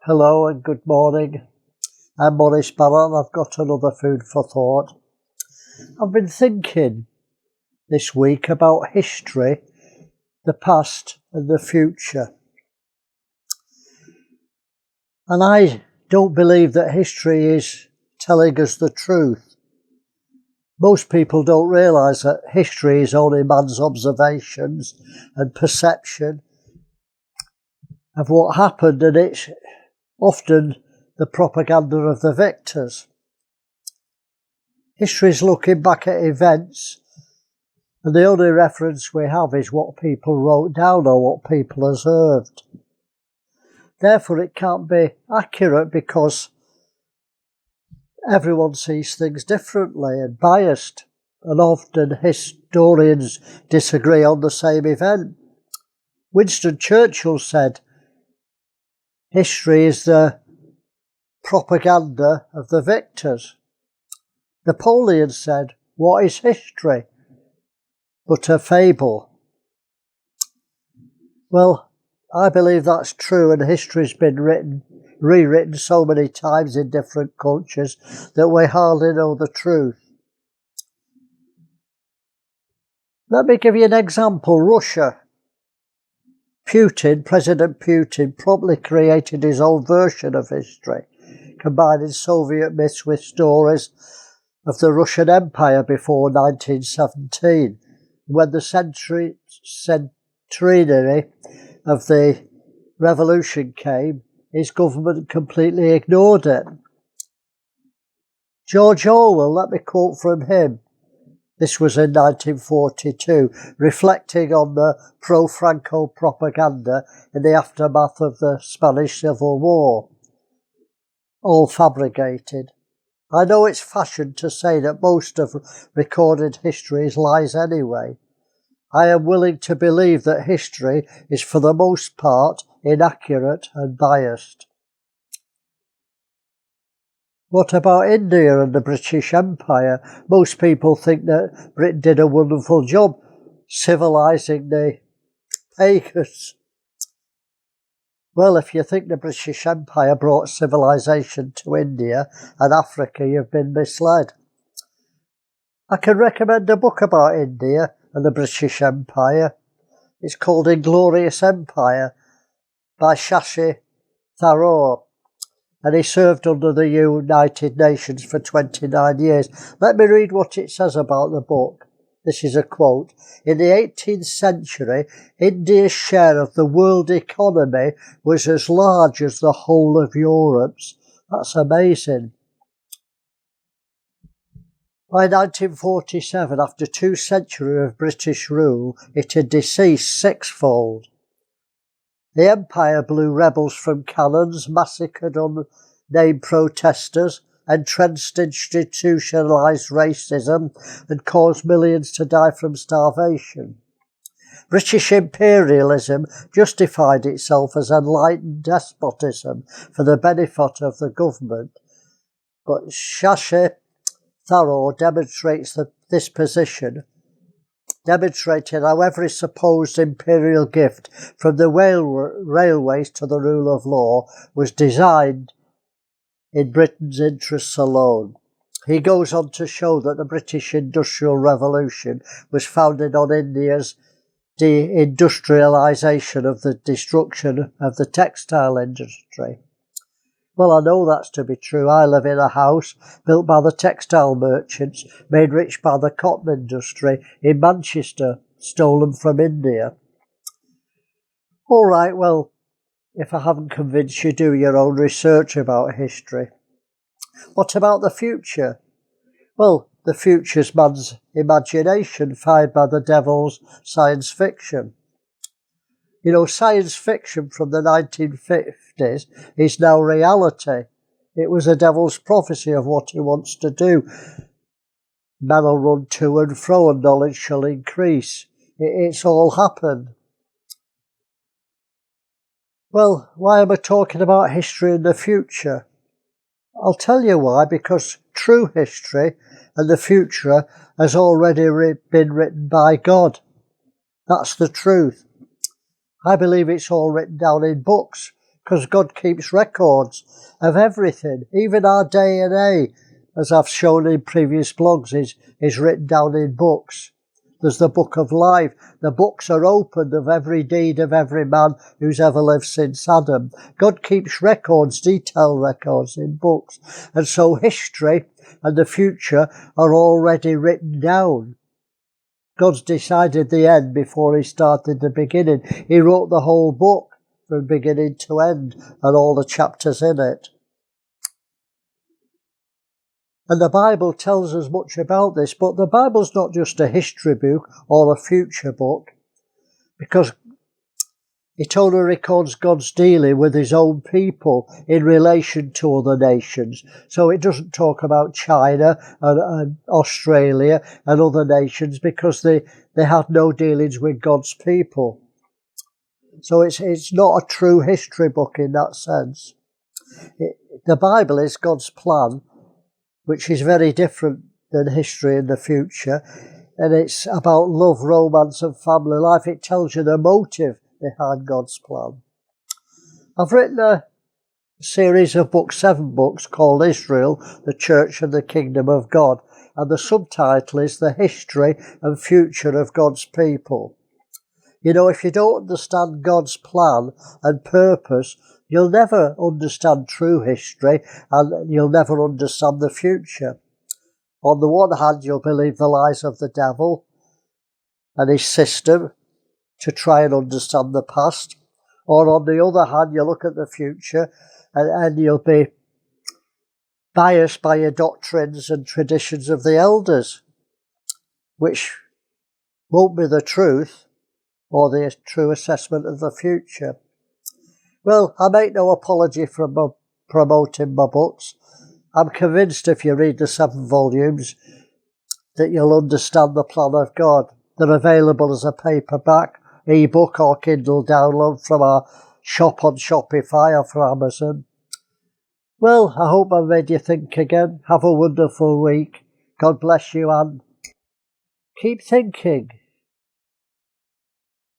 Hello and good morning. I'm Maurice Barratt and I've got another food for thought. I've been thinking this week about history, the past and the future. And I don't believe that history is telling us the truth. Most people don't realise that history is only man's observations and perception of what happened, and it's often the propaganda of the victors. History is looking back at events, and the only reference we have is what people wrote down or what people observed. Therefore, it can't be accurate because everyone sees things differently and biased, and often historians disagree on the same event. Winston Churchill said, "History is the propaganda of the victors." Napoleon said, "What is history but a fable?" Well, I believe that's true, and history's been rewritten so many times in different cultures that we hardly know the truth. Let me give you an example. Russia. President Putin promptly created his own version of history, combining Soviet myths with stories of the Russian Empire before 1917. When the centenary of the revolution came, his government completely ignored it. George Orwell, let me quote from him. This was in 1942, reflecting on the pro-Franco propaganda in the aftermath of the Spanish Civil War. All fabricated. I know it's fashion to say that most of recorded history is lies anyway. I am willing to believe that history is for the most part inaccurate and biased. What about India and the British Empire? Most people think that Britain did a wonderful job civilising the pagans. Well, if you think the British Empire brought civilization to India and Africa, you've been misled. I can recommend a book about India and the British Empire. It's called Inglorious Empire by Shashi Tharoor, and he served under the United Nations for 29 years. Let me read what it says about the book. This is a quote. "In the 18th century, India's share of the world economy was as large as the whole of Europe's." That's amazing. By 1947, after 2 centuries of British rule, it had deceased sixfold. The empire blew rebels from cannons, massacred unnamed protesters, entrenched institutionalised racism, and caused millions to die from starvation. British imperialism justified itself as enlightened despotism for the benefit of the government, but Shashi Tharoor demonstrates this position, demonstrating how every supposed imperial gift, from the railways to the rule of law, was designed in Britain's interests alone. He goes on to show that the British Industrial Revolution was founded on India's deindustrialisation of the destruction of the textile industry. Well, I know that's to be true. I live in a house built by the textile merchants, made rich by the cotton industry in Manchester, stolen from India. All right, well, if I haven't convinced you, do your own research about history. What about the future? Well, the future's man's imagination, fired by the devil's science fiction. You know, science fiction from the 1950s is now reality. It was the devil's prophecy of what he wants to do. Man will run to and fro and knowledge shall increase. It's all happened. Well, why am I talking about history in the future? I'll tell you why, because true history and the future has already been written by God. That's the truth. I believe it's all written down in books. because God keeps records of everything. Even our DNA, as I've shown in previous blogs, is written down in books. There's the book of life. The books are opened of every deed of every man who's ever lived since Adam. God keeps records, detailed records in books. And so history and the future are already written down. God's decided the end before he started the beginning. He wrote the whole book from beginning to end and all the chapters in it. And the Bible tells us much about this, but the Bible's not just a history book or a future book, because it only records God's dealing with his own people in relation to other nations. So it doesn't talk about China and Australia and other nations, because they had no dealings with God's people. So it's not a true history book in that sense. The Bible is God's plan, which is very different than history in the future. And it's about love, romance and family life. It tells you the motive behind God's plan. I've written a series of books, 7 books, called Israel, the Church and the Kingdom of God. And the subtitle is The History and Future of God's People. You know, if you don't understand God's plan and purpose, you'll never understand true history and you'll never understand the future. On the one hand, you'll believe the lies of the devil and his system to try and understand the past. Or on the other hand, you look at the future and you'll be biased by your doctrines and traditions of the elders, which won't be the truth or the true assessment of the future. Well, I make no apology for promoting my books. I'm convinced if you read the 7 volumes that you'll understand the plan of God. They're available as a paperback, ebook or Kindle download from our shop on Shopify or from Amazon. Well, I hope I made you think again. Have a wonderful week. God bless you and keep thinking.